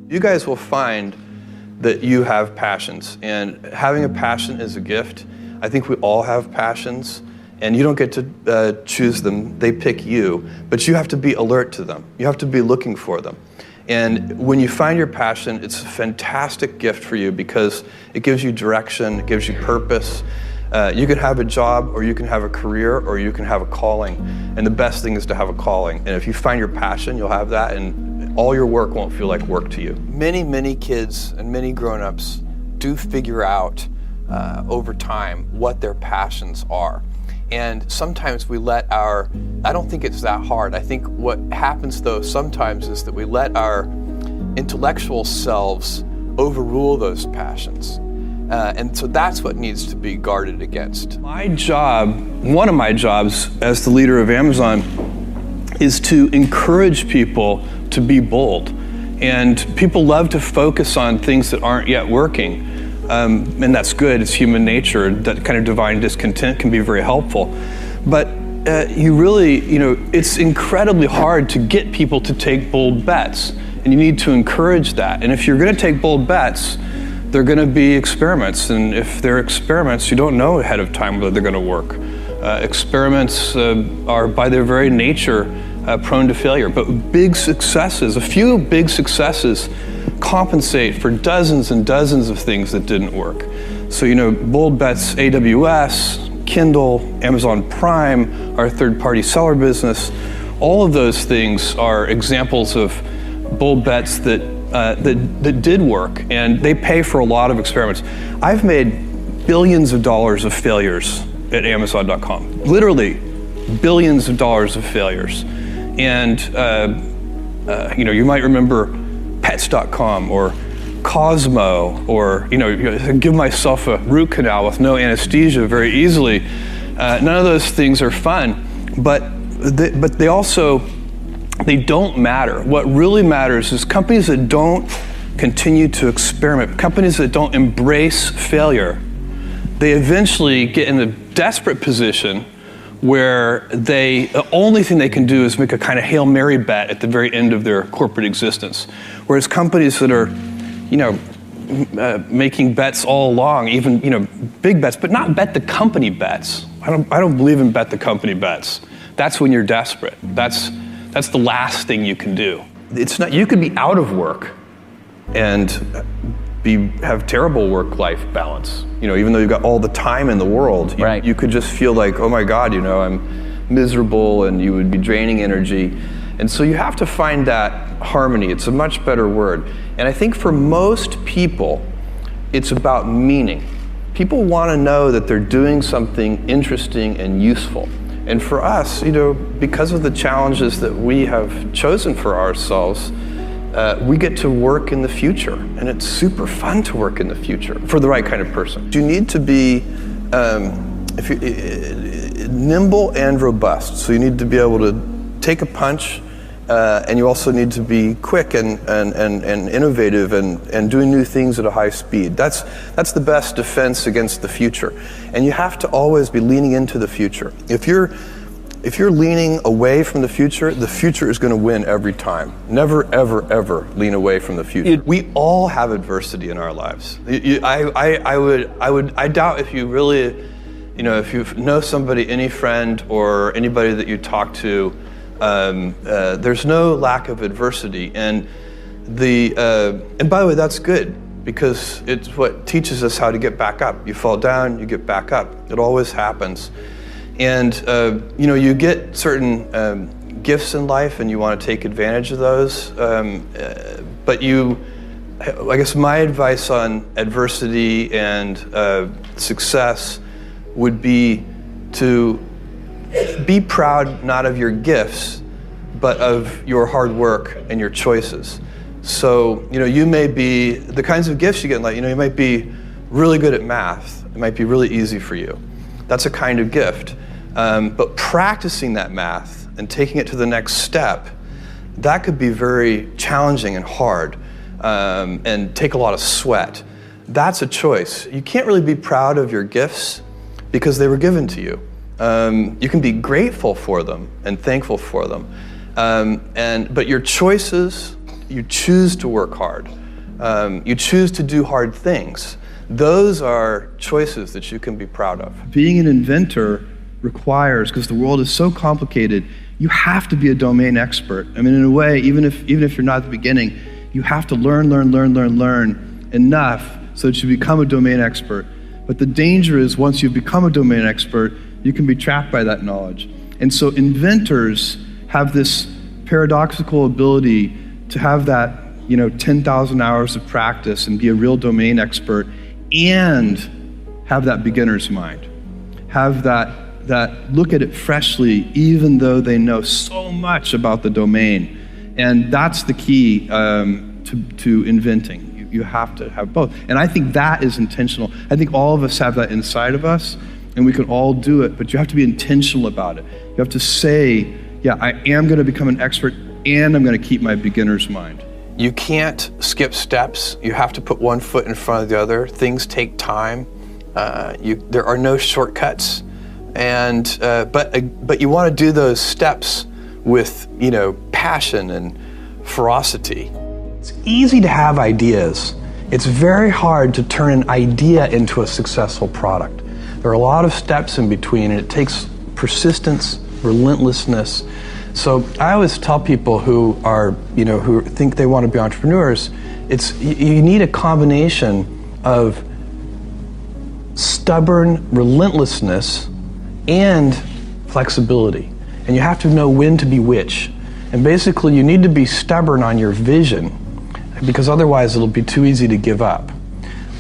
You guys will find that you have passions, and having a passion is a gift. I think we all have passions, and you don't get to choose them. They pick you, but you have to be alert to them. You have to be looking for them. And when you find your passion, it's a fantastic gift for you because it gives you direction, it gives you purpose. You can have a job, or you can have a career, or you can have a calling. And the best thing is to have a calling. And if you find your passion, you'll have that, and all your work won't feel like work to you. Many kids and many grown-ups do figure out over time what their passions are. And sometimes we let I don't think it's that hard. I think what happens though sometimes is that we let our intellectual selves overrule those passions. And so that's what needs to be guarded against. My job, one of my jobs as the leader of Amazon, is to encourage people to be bold. And people love to focus on things that aren't yet working. And that's good, it's human nature. That kind of divine discontent can be very helpful. But it's incredibly hard to get people to take bold bets. And you need to encourage that. And if you're gonna take bold bets, they're gonna be experiments. And if they're experiments, you don't know ahead of time whether they're gonna work. Experiments are by their very nature prone to failure. But a few big successes compensate for dozens and dozens of things that didn't work. So, bold bets, AWS, Kindle, Amazon Prime, our third-party seller business, all of those things are examples of bold bets that did work, and they pay for a lot of experiments. I've made billions of dollars of failures at Amazon.com, literally billions of dollars of failures. And you might remember Pets.com or Cosmo, or give myself a root canal with no anesthesia very easily. None of those things are fun, but they don't matter. What really matters is companies that don't continue to experiment, companies that don't embrace failure. They eventually get in a desperate position where the only thing they can do is make a kind of Hail Mary bet at the very end of their corporate existence. Whereas companies that are, making bets all along, even, big bets, but not bet the company bets. I don't believe in bet the company bets. That's when you're desperate. That's the last thing you can do. It's not, you could be out of work and have terrible work-life balance. Even though you've got all the time in the world, right. You could just feel like, oh my God, I'm miserable, and you would be draining energy. And so you have to find that harmony. It's a much better word. And I think for most people, it's about meaning. People want to know that they're doing something interesting and useful. And for us, because of the challenges that we have chosen for ourselves, we get to work in the future, and it's super fun to work in the future for the right kind of person. You need to be nimble and robust. So you need to be able to take a punch, and you also need to be quick and innovative and doing new things at a high speed. That's the best defense against the future. And you have to always be leaning into the future. If you're leaning away from the future is going to win every time. Never, ever, ever lean away from the future. We all have adversity in our lives. I doubt if you really, if you know somebody, any friend or anybody that you talk to, there's no lack of adversity. And by the way, that's good, because it's what teaches us how to get back up. You fall down, you get back up. It always happens. And you get certain gifts in life, and you want to take advantage of those. But I guess my advice on adversity and success would be to be proud not of your gifts, but of your hard work and your choices. So you may be the kinds of gifts you get in life. You might be really good at math. It might be really easy for you. That's a kind of gift. But practicing that math and taking it to the next step, that could be very challenging and hard, and take a lot of sweat. That's a choice. You can't really be proud of your gifts because they were given to you. You can be grateful for them and thankful for them. But your choices you choose to work hard. You choose to do hard things. Those are choices that you can be proud of. Being an inventor requires, because the world is so complicated, you have to be a domain expert. I mean, in a way, even if you're not at the beginning, you have to learn enough so that you become a domain expert. But the danger is once you become a domain expert, you can be trapped by that knowledge. And so inventors have this paradoxical ability to have that 10,000 hours of practice and be a real domain expert and have that beginner's mind. Have that look at it freshly, even though they know so much about the domain. And that's the key to inventing. You have to have both. And I think that is intentional. I think all of us have that inside of us, and we can all do it, but you have to be intentional about it. You have to say, yeah, I am going to become an expert, and I'm going to keep my beginner's mind. You can't skip steps. You have to put one foot in front of the other. Things take time. There are no shortcuts, and but you want to do those steps with passion and ferocity. It's easy to have ideas. It's very hard to turn an idea into a successful product. There are a lot of steps in between, and it takes persistence, relentlessness. So I always tell people who think they want to be entrepreneurs, you need a combination of stubborn relentlessness and flexibility. And you have to know when to be which. And basically you need to be stubborn on your vision, because otherwise it'll be too easy to give up.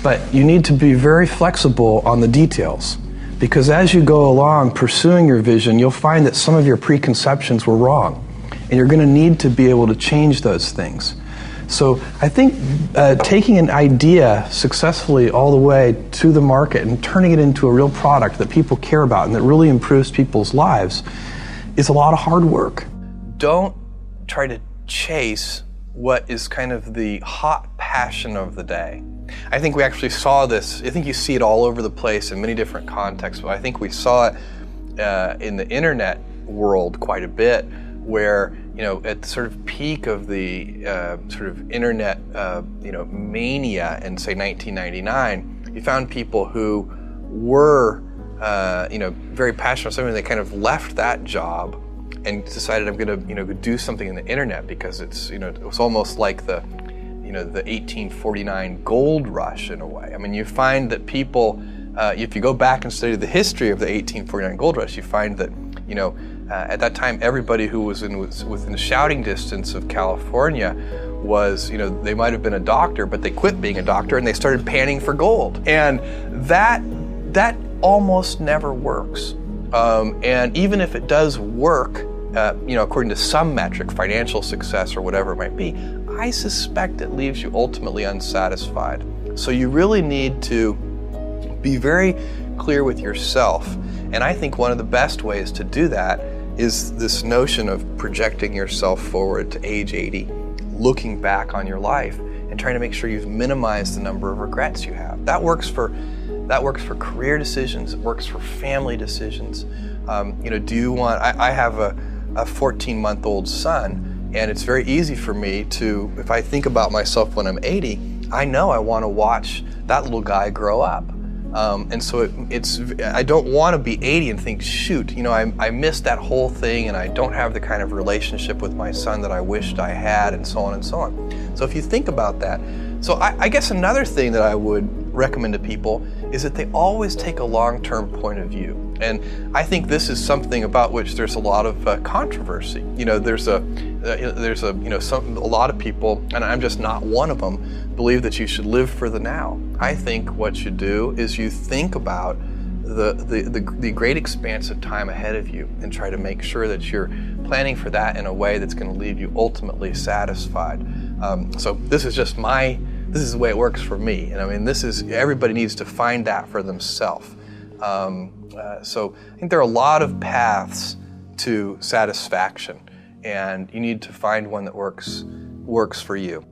But you need to be very flexible on the details, because as you go along pursuing your vision, you'll find that some of your preconceptions were wrong, and you're going to need to be able to change those things. So I think taking an idea successfully all the way to the market and turning it into a real product that people care about and that really improves people's lives is a lot of hard work. Don't try to chase what is kind of the hot passion of the day. I think we actually saw this, I think you see it all over the place in many different contexts, but I think we saw it in the internet world quite a bit, where at the sort of peak of the sort of internet mania in say 1999, you found people who were very passionate about something. They kind of left that job and decided, I'm going to do something in the internet, because it's it was almost like the 1849 gold rush in a way. I mean, you find that people, if you go back and study the history of the 1849 gold rush, you find that at that time everybody who was within shouting distance of California was, they might have been a doctor, but they quit being a doctor and they started panning for gold. And that almost never works. And even if it does work, according to some metric, financial success or whatever it might be, I suspect it leaves you ultimately unsatisfied. So you really need to be very clear with yourself. And I think one of the best ways to do that is this notion of projecting yourself forward to age 80, looking back on your life and trying to make sure you've minimized the number of regrets you have. That works for career decisions. It works for family decisions. Do you want? I have a 14-month-old son, and it's very easy for me to, if I think about myself when I'm 80, I know I want to watch that little guy grow up. And so I don't want to be 80 and think, shoot, I missed that whole thing, and I don't have the kind of relationship with my son that I wished I had, and so on and so on. So if you think about that, so I guess another thing that I would recommend to people is that they always take a long-term point of view. And I think this is something about which there's a lot of controversy. There's a lot of people, and I'm just not one of them, believe that you should live for the now. I think what you do is you think about the great expanse of time ahead of you and try to make sure that you're planning for that in a way that's going to leave you ultimately satisfied. So this is the way it works for me. And I mean, everybody needs to find that for themselves. So I think there are a lot of paths to satisfaction, and you need to find one that works for you.